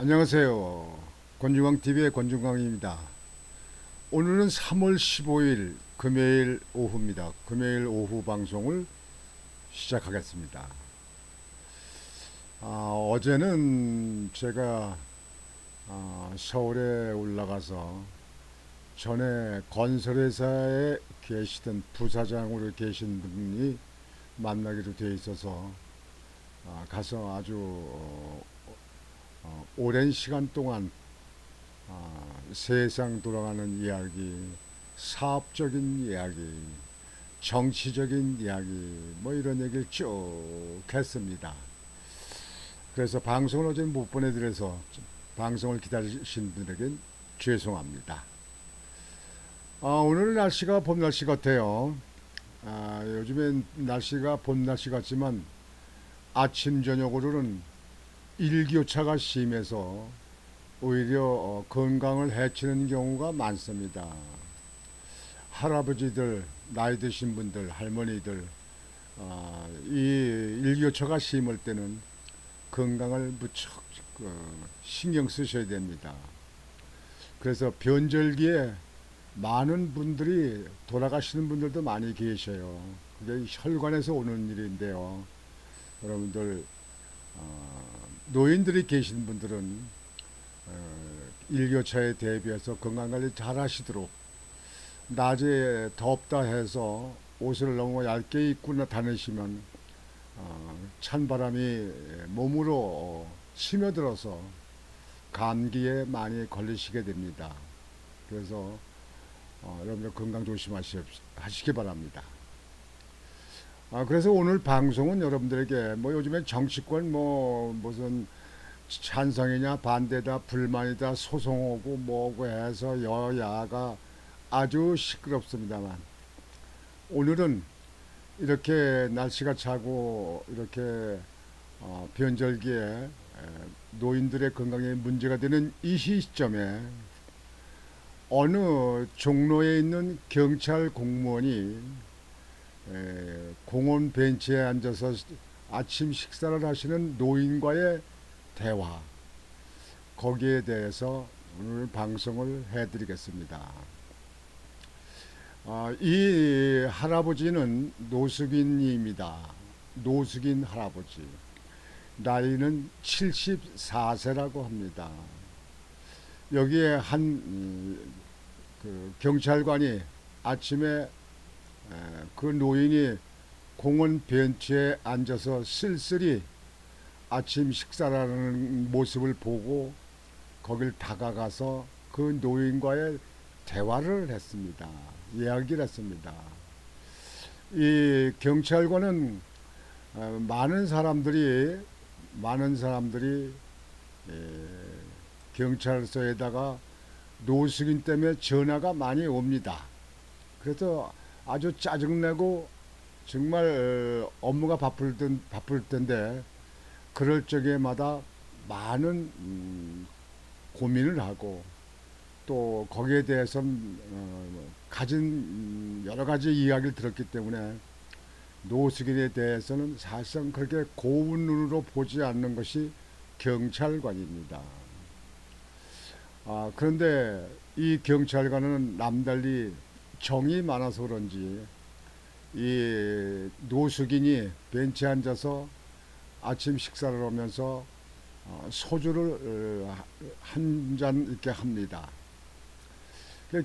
안녕하세요. 권중광TV의 권중광입니다. 오늘은 3월 15일 금요일 오후입니다. 금요일 오후 방송을 시작하겠습니다. 어제는 제가 서울에 올라가서 전에 건설회사에 계시던 부사장으로 계신 분이 만나기로 돼 있어서 가서 아주 오랜 시간 동안 세상 돌아가는 이야기, 사업적인 이야기, 정치적인 이야기, 뭐 이런 얘기를 쭉 했습니다. 그래서 방송을 어제 못 보내드려서 방송을 기다리신 분에겐 죄송합니다. 오늘 날씨가 봄 날씨 같아요. 요즘엔 날씨가 봄 날씨 같지만 아침 저녁으로는 일교차가 심해서 오히려 건강을 해치는 경우가 많습니다. 할아버지들, 나이 드신 분들, 할머니들, 이 일교차가 심할 때는 건강을 무척 신경 쓰셔야 됩니다. 그래서 변절기에 많은 분들이 돌아가시는 분들도 많이 계셔요. 그게 혈관에서 오는 일인데요. 여러분들 노인들이 계신 분들은 일교차에 대비해서 건강관리 잘 하시도록, 낮에 덥다 해서 옷을 너무 얇게 입고 다니시면 찬바람이 몸으로 스며들어서 감기에 많이 걸리시게 됩니다. 그래서 여러분들 건강 조심하시기 바랍니다. 그래서 오늘 방송은 여러분들에게 뭐 요즘에 정치권 뭐 무슨 찬성이냐 반대다 불만이다 소송하고 뭐고 해서 여야가 아주 시끄럽습니다만, 오늘은 이렇게 날씨가 차고 이렇게 변절기에 노인들의 건강에 문제가 되는 이 시점에 어느 종로에 있는 경찰 공무원이 공원 벤치에 앉아서 아침 식사를 하시는 노인과의 대화, 거기에 대해서 오늘 방송을 해드리겠습니다. 이 할아버지는 노숙인입니다. 노숙인 할아버지. 나이는 74세라고 합니다. 여기에 그 경찰관이 아침에 그 노인이 공원 벤치에 앉아서 쓸쓸히 아침 식사라는 모습을 보고 거길 다가가서 그 노인과의 대화를 했습니다. 이야기를 했습니다. 이 경찰관은 많은 사람들이 경찰서에다가 노숙인 때문에 전화가 많이 옵니다. 그래서 아주 짜증내고 정말 업무가 바쁠 텐데 그럴 적에마다 많은 고민을 하고 또 거기에 대해서 가진 여러 가지 이야기를 들었기 때문에 노숙인에 대해서는 사실상 그렇게 고운 눈으로 보지 않는 것이 경찰관입니다. 그런데 이 경찰관은 남달리 정이 많아서 그런지 이 노숙인이 벤치에 앉아서 아침 식사를 하면서 소주를 한 잔 이렇게 합니다.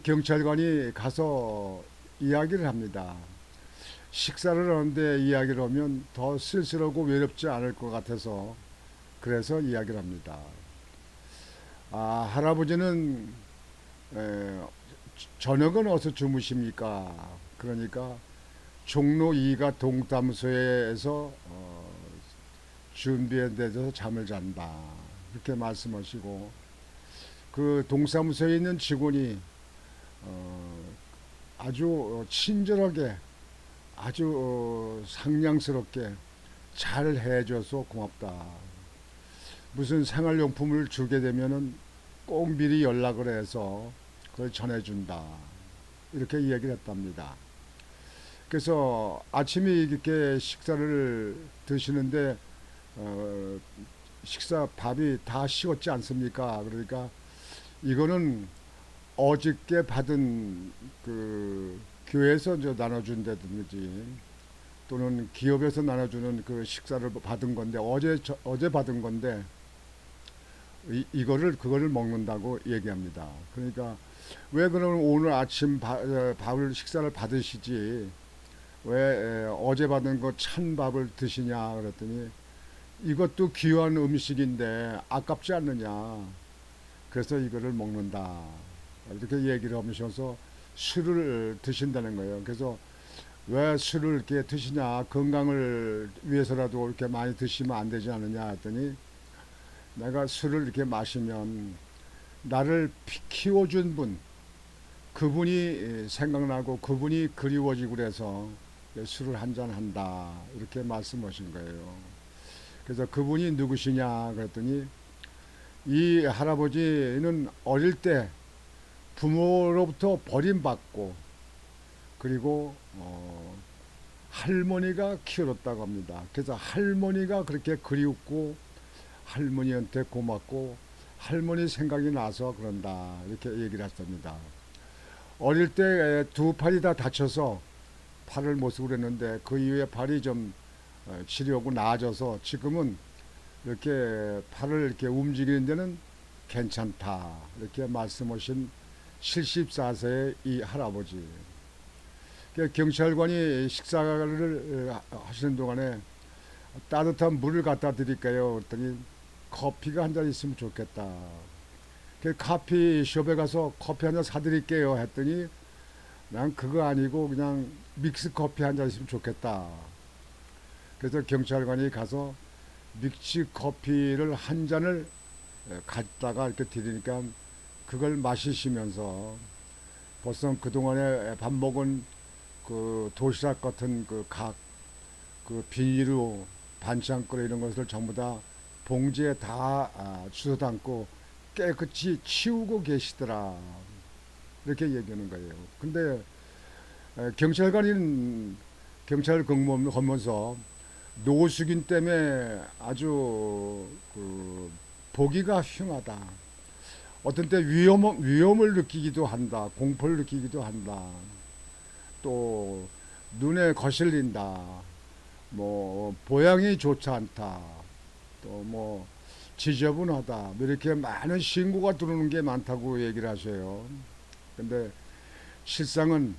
경찰관이 가서 이야기를 합니다. 식사를 하는데 이야기를 하면 더 쓸쓸하고 외롭지 않을 것 같아서 그래서 이야기를 합니다. 할아버지는 에, 저녁은 어디서 주무십니까? 그러니까 종로 2가 동담소에서 준비에 대해서 잠을 잔다, 이렇게 말씀하시고, 그 동사무소에 있는 직원이 아주 친절하게 아주 상냥스럽게 잘 해줘서 고맙다, 무슨 생활용품을 주게 되면은 꼭 미리 연락을 해서 그걸 전해준다, 이렇게 이야기를 했답니다. 그래서 아침에 이렇게 식사를 드시는데 어, 식사 밥이 다 식었지 않습니까? 그러니까 이거는 어저께 받은 그 교회에서 이제 나눠준다든지 또는 기업에서 나눠주는 그 식사를 받은 건데 어제 받은 건데 이거를 그거를 먹는다고 얘기합니다. 그러니까 왜 그러면 오늘 아침 밥을 식사를 받으시지 왜 어제 받은 거 찬 밥을 드시냐 그랬더니 이것도 귀한 음식인데 아깝지 않느냐. 그래서 이거를 먹는다. 이렇게 얘기를 하면서 술을 드신다는 거예요. 그래서 왜 술을 이렇게 드시냐. 건강을 위해서라도 이렇게 많이 드시면 안 되지 않느냐 했더니 내가 술을 이렇게 마시면 나를 키워준 분, 그분이 생각나고 그분이 그리워지고 그래서 술을 한잔 한다. 이렇게 말씀하신 거예요. 그래서 그분이 누구시냐 그랬더니 이 할아버지는 어릴 때 부모로부터 버림받고 그리고 할머니가 키웠다고 합니다. 그래서 할머니가 그렇게 그리웠고 할머니한테 고맙고 할머니 생각이 나서 그런다 이렇게 얘기를 했습니다. 어릴 때 두 팔이 다 다쳐서 팔을 못 쓰고 그랬는데 그 이후에 팔이 좀 치료하고 나아져서 지금은 이렇게 팔을 이렇게 움직이는 데는 괜찮다 이렇게 말씀하신 74세의 이 할아버지. 경찰관이 식사를 하시는 동안에 따뜻한 물을 갖다 드릴까요? 그랬더니 커피가 한 잔 있으면 좋겠다. 커피숍에 가서 커피 한 잔 사드릴게요 했더니 난 그거 아니고 그냥 믹스 커피 한 잔 있으면 좋겠다. 그래서 경찰관이 가서 믹스 커피를 한 잔을 갖다가 이렇게 드리니까 그걸 마시시면서 벌써 그동안에 밥 먹은 그 도시락 같은 그 비닐로 반찬거리 이런 것을 전부 다 봉지에 다 주워 담고 깨끗이 치우고 계시더라. 이렇게 얘기하는 거예요. 근데 경찰 근무를 하면서 노숙인 때문에 아주 그 보기가 흉하다. 어떤 때 위험을 느끼기도 한다. 공포를 느끼기도 한다. 또 눈에 거슬린다. 뭐 보양이 좋지 않다. 또 뭐 지저분하다. 뭐 이렇게 많은 신고가 들어오는 게 많다고 얘기를 하셔요. 근데 실상은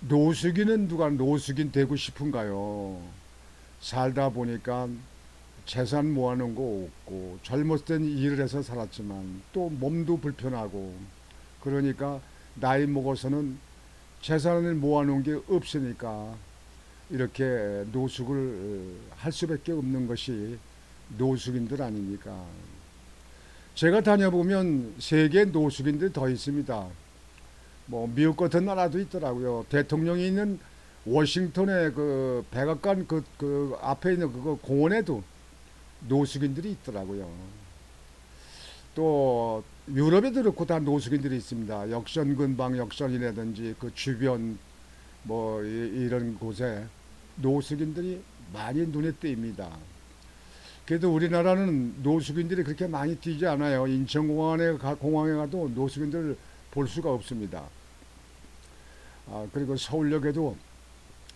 노숙인은 누가 노숙인 되고 싶은가요? 살다 보니까 재산 모아놓은 거 없고 젊었을 땐 일을 해서 살았지만 또 몸도 불편하고 그러니까 나이 먹어서는 재산을 모아놓은 게 없으니까 이렇게 노숙을 할 수밖에 없는 것이 노숙인들 아닙니까? 제가 다녀보면 세계 노숙인들이 더 있습니다. 뭐 미국 같은 나라도 있더라고요. 대통령이 있는 워싱턴의 그 백악관 그 앞에 있는 그거 공원에도 노숙인들이 있더라고요. 또 유럽에도 그렇고 다 노숙인들이 있습니다. 역전 근방 역전이라든지 그 주변 뭐 이런 곳에 노숙인들이 많이 눈에 띕니다. 그래도 우리나라는 노숙인들이 그렇게 많이 뛰지 않아요. 공항에 가도 노숙인들을 볼 수가 없습니다. 그리고 서울역에도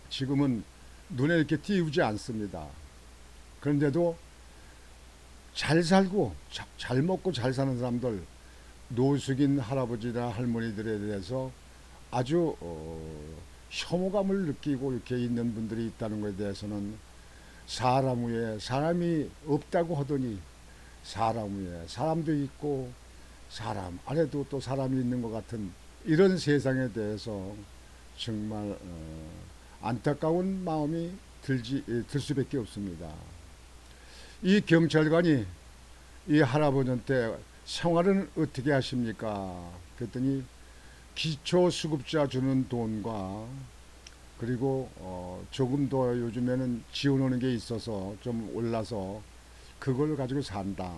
지금은 눈에 이렇게 띄우지 않습니다. 그런데도 잘 살고 잘 먹고 잘 사는 사람들 노숙인 할아버지나 할머니들에 대해서 아주 혐오감을 느끼고 이렇게 있는 분들이 있다는 것에 대해서는 사람 위에 사람이 없다고 하더니 사람 위에 사람도 있고 사람 아래도 또 사람이 있는 것 같은 이런 세상에 대해서 정말 안타까운 마음이 들 수밖에 없습니다. 이 경찰관이 이 할아버지한테 생활은 어떻게 하십니까? 그랬더니 기초수급자 주는 돈과 그리고 조금 더 요즘에는 지원하는 게 있어서 좀 올라서 그걸 가지고 산다.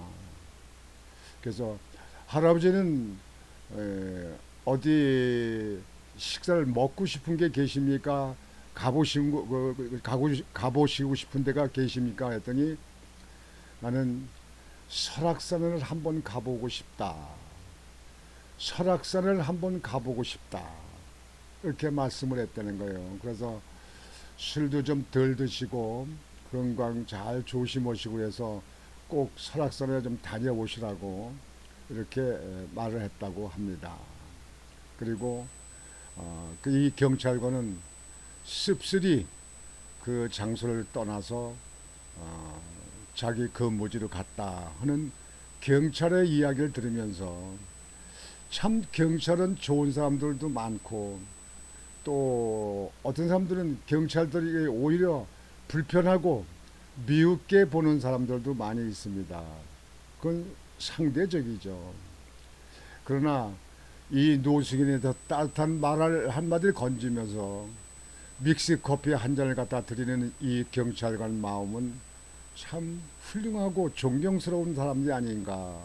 그래서 할아버지는 어디 식사를 먹고 싶은 게 계십니까? 가보시고 싶은 데가 계십니까? 했더니 나는 설악산을 한번 가보고 싶다. 설악산을 한번 가보고 싶다. 이렇게 말씀을 했다는 거예요. 그래서 술도 좀 덜 드시고 건강 잘 조심하시고 해서 꼭 설악산에 좀 다녀오시라고 이렇게 말을 했다고 합니다. 그리고 이 경찰관은 씁쓸히 그 장소를 떠나서 어, 자기 근무지로 갔다 하는 경찰의 이야기를 들으면서 참 경찰은 좋은 사람들도 많고 또 어떤 사람들은 경찰들이 오히려 불편하고 미흡게 보는 사람들도 많이 있습니다. 그건 상대적이죠. 그러나 이 노숙인이 더 따뜻한 말을 한마디를 건지면서 믹스 커피 한 잔을 갖다 드리는 이 경찰관 마음은 참 훌륭하고 존경스러운 사람이 아닌가.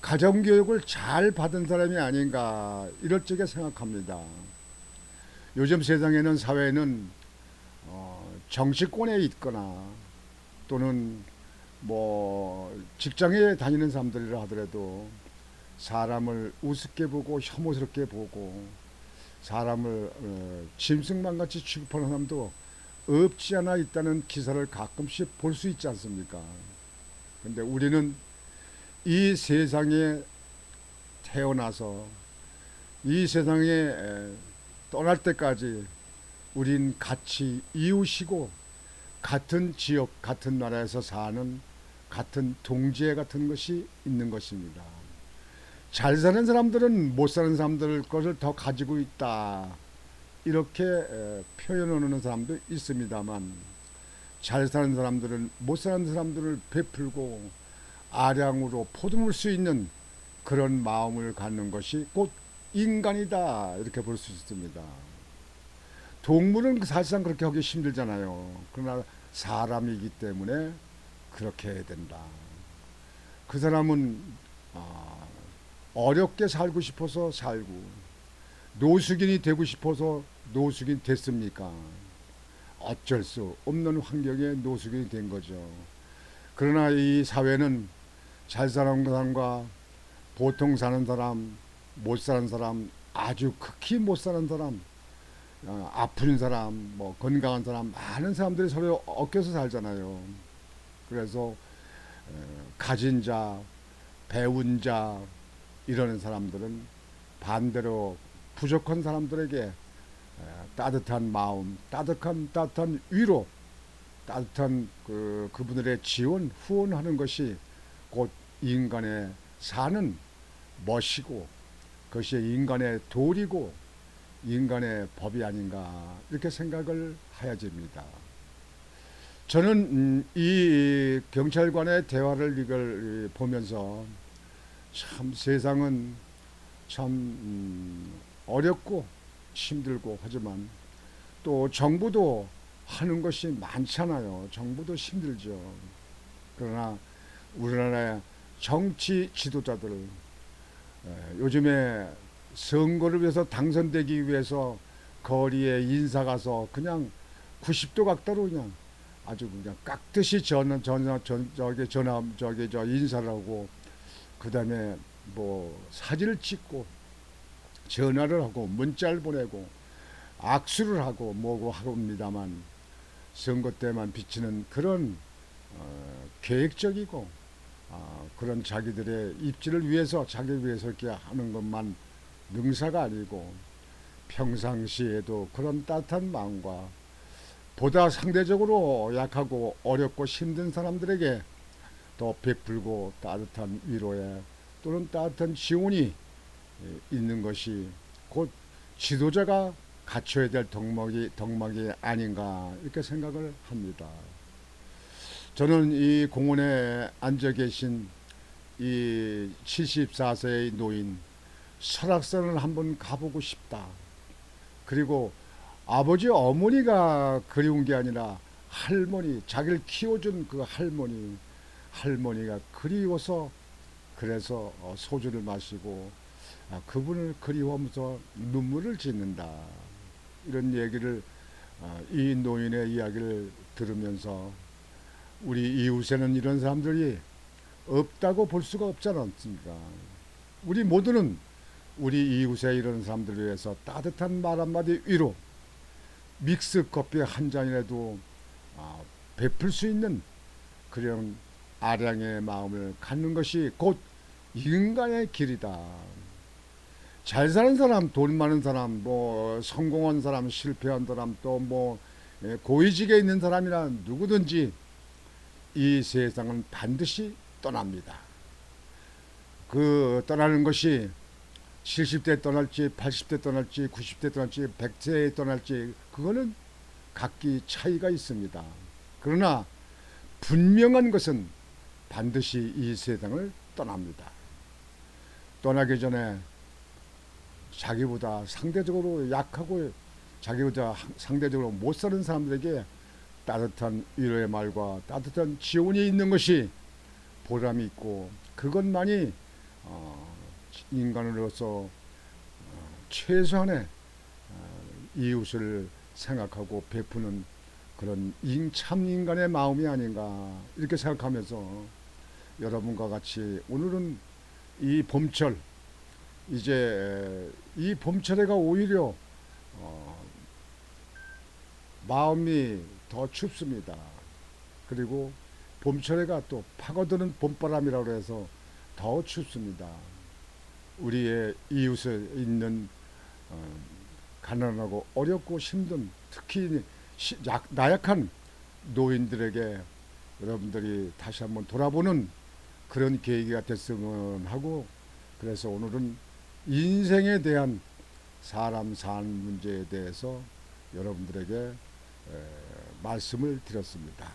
가정교육을 잘 받은 사람이 아닌가. 이럴 적에 생각합니다. 요즘 세상에는 사회는 정치권에 있거나 또는 뭐 직장에 다니는 사람들이라 하더라도 사람을 우습게 보고 혐오스럽게 보고 사람을 짐승만 같이 취급하는 사람도 없지 않아 있다는 기사를 가끔씩 볼 수 있지 않습니까? 근데 우리는 이 세상에 태어나서 이 세상에 떠날 때까지 우린 같이 이웃이고 같은 지역, 같은 나라에서 사는 같은 동지애 같은 것이 있는 것입니다. 잘 사는 사람들은 못 사는 사람들 것을 더 가지고 있다. 이렇게 표현하는 사람도 있습니다만 잘 사는 사람들은 못 사는 사람들을 베풀고 아량으로 포도물 수 있는 그런 마음을 갖는 것이 곧 인간이다. 이렇게 볼 수 있습니다. 동물은 사실상 그렇게 하기 힘들잖아요. 그러나 사람이기 때문에 그렇게 해야 된다. 그 사람은 어렵게 살고 싶어서 살고 노숙인이 되고 싶어서 노숙인 됐습니까? 어쩔 수 없는 환경에 노숙인이 된 거죠. 그러나 이 사회는 잘 사는 사람과 보통 사는 사람, 못 사는 사람, 아주 극히 못 사는 사람, 아픈 사람, 뭐 건강한 사람, 많은 사람들이 서로 엮여서 살잖아요. 그래서 가진 자, 배운 자 이러는 사람들은 반대로 부족한 사람들에게 따뜻한 마음, 따뜻한 위로, 따뜻한 그분들의 지원, 후원하는 것이 곧 인간의 사는 멋이고 그것이 인간의 도리고 인간의 법이 아닌가 이렇게 생각을 하여집니다. 저는 이 경찰관의 대화를 이걸 보면서 참 세상은 참 어렵고 힘들고 하지만 또 정부도 하는 것이 많잖아요. 정부도 힘들죠. 그러나 우리나라의 정치 지도자들 요즘에 선거를 위해서 당선되기 위해서 거리에 인사 가서 그냥 90도 각도로 그냥 아주 그냥 깍듯이 저 인사를 하고 그다음에 뭐 사진을 찍고 전화를 하고 문자를 보내고 악수를 하고 뭐고 합니다만 선거 때만 비치는 그런 계획적이고 그런 자기들의 입지를 위해서 자기를 위해서 이렇게 하는 것만 능사가 아니고 평상시에도 그런 따뜻한 마음과 보다 상대적으로 약하고 어렵고 힘든 사람들에게 더 베풀고 따뜻한 위로에 또는 따뜻한 지원이 있는 것이 곧 지도자가 갖춰야 될 덕목이 아닌가 이렇게 생각을 합니다. 저는 이 공원에 앉아 계신 이 74세의 노인 설악산을 한번 가보고 싶다. 그리고 아버지 어머니가 그리운 게 아니라 할머니 자기를 키워준 그 할머니가 그리워서 그래서 소주를 마시고 그분을 그리워하면서 눈물을 짓는다. 이런 얘기를 이 노인의 이야기를 들으면서 우리 이웃에는 이런 사람들이 없다고 볼 수가 없지 않습니까? 우리 모두는 우리 이웃에 이런 사람들을 위해서 따뜻한 말 한마디 위로 믹스 커피 한 잔이라도 베풀 수 있는 그런 아량의 마음을 갖는 것이 곧 인간의 길이다. 잘 사는 사람, 돈 많은 사람, 뭐 성공한 사람, 실패한 사람, 또 뭐 고위직에 있는 사람이나 누구든지 이 세상은 반드시 떠납니다. 그 떠나는 것이 70대 떠날지 80대 떠날지 90대 떠날지 100세에 떠날지 그거는 각기 차이가 있습니다. 그러나 분명한 것은 반드시 이 세상을 떠납니다. 떠나기 전에 자기보다 상대적으로 약하고 자기보다 상대적으로 못 사는 사람들에게 따뜻한 위로의 말과 따뜻한 지원이 있는 것이 보람이 있고 그것만이 인간으로서 최소한의 이웃을 생각하고 베푸는 그런 참 인간의 마음이 아닌가 이렇게 생각하면서 여러분과 같이 오늘은 이 봄철 이제 이 봄철에가 오히려 마음이 더 춥습니다. 그리고 봄철에가 또 파고드는 봄바람이라고 해서 더 춥습니다. 우리의 이웃에 있는 가난하고 어렵고 힘든 특히 나약한 노인들에게 여러분들이 다시 한번 돌아보는 그런 계기가 됐으면 하고 그래서 오늘은 인생에 대한 사람 사는 문제에 대해서 여러분들에게 말씀을 드렸습니다.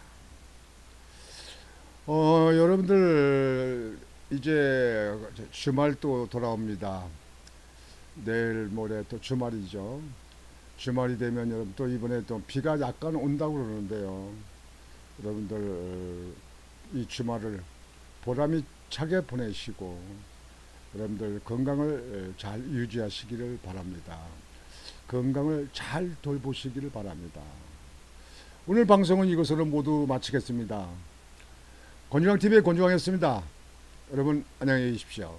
여러분들 이제 주말 또 돌아옵니다. 내일 모레 또 주말이죠. 주말이 되면 여러분 또 이번에 또 비가 약간 온다고 그러는데요. 여러분들 이 주말을 보람이 차게 보내시고 여러분들 건강을 잘 유지하시기를 바랍니다. 건강을 잘 돌보시기를 바랍니다. 오늘 방송은 이것으로 모두 마치겠습니다. 권주왕TV의 권주왕이었습니다. 여러분 안녕히 계십시오.